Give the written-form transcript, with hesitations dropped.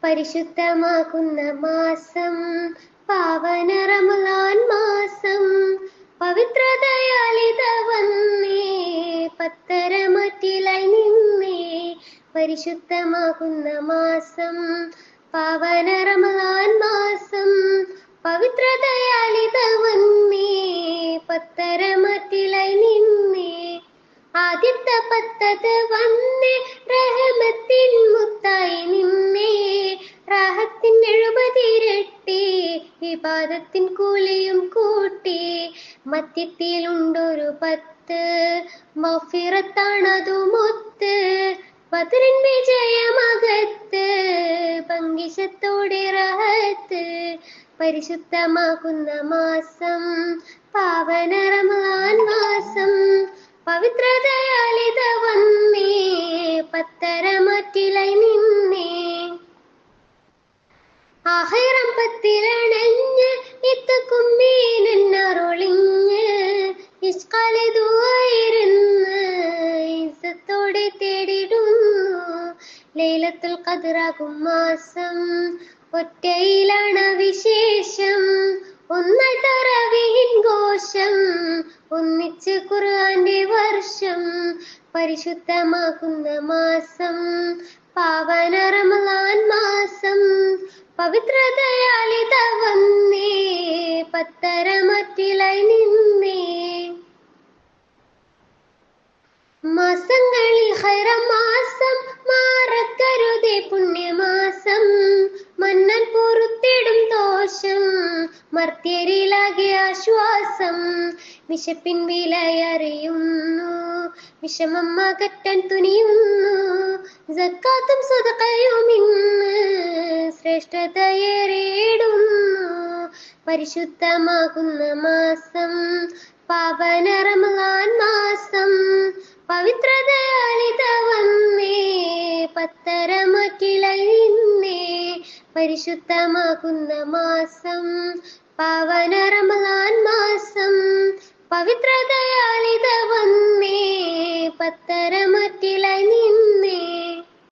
പരിശുദ്ധമാകുന്ന മാസം പാവന റമളാൻ മാസം പവിത്രതയാലിത വന്നേ പത്തരമറ്റിലായി നിന്നേ പരിശുദ്ധമാകുന്ന മാസം പാവന റമളാൻ മാസം പവിത്രതയാലിത വന്നേ പത്തരമറ്റിലായി നിന്നേ ആദ്യത്തെ പത്തത് വന്നേ റഹ്മത്തിൻ മുത്തായി നിന്നേ റാഹത്തിൻ 70 ഇരട്ടി ഇബാദത്തിൻ കൂലിയും കൂട്ടി മധ്യത്തിലുണ്ടൊരു 10 മഗ്ഫിറത്താണതു മുത്ത് ബദറിൻ വിജയമകത്ത് പങ്കിശത്തോടെ റഹത്ത് പരിശുദ്ധമാകുന്ന മാസം പാവന റമളാൻ മാസം പവിത്രതയാലിത വന്നേ പത്തരമറ്റിലായി നിന്നേ ആഹിറം പത്തിലണഞ്ഞ് ഇത്തക്കുമ്മീനൊളിഞ്ഞ് ഇഷ്കാലിതുവായിരുന്ന് ഇസ്സത്തോടെ തേടിടുന്നു ലൈലത്തുൽ ഖദ്റാകും മാസം ഒറ്റയിലാണ് വിശേഷം ഒന്നായി തറാവീഹിൻ ഘോഷം ഒന്നിച്ച് ഖുർആന്റെ വർഷം പരിശുദ്ധമാകുന്ന മാസം പാവന റമളാൻ മാസം പവിത്രതയാലിത വന്നേ പത്തരമറ്റിലായി നിന്നേ മാസങ്ങളിൽ ഖൈറ മാസം മാറക്കരുതേ പുണ്യമാസം മന്നൻ പൊറുത്തിടും ദോഷം മർത്യരിലാകെ ആശ്വാസം വിശപ്പിൻ വിലയറിയുന്നു വിഷമം അകറ്റാൻ തുനിയുന്നു സക്കാത്തും സദഖയും ഇന്ന് ശ്രേഷ്ഠതയേറിയിടുന്നു പരിശുദ്ധമാകുന്ന മാസം പാവന റമളാൻ മാസം പവിത്രതയാലിത വന്നേ പത്തരമറ്റിലായി നിന്നേ പരിശുദ്ധമാകുന്ന മാസം പാവന റമളാൻ മാസം പവിത്രതയാലിത വന്നേ പത്തരമറ്റിലായി നിന്നേ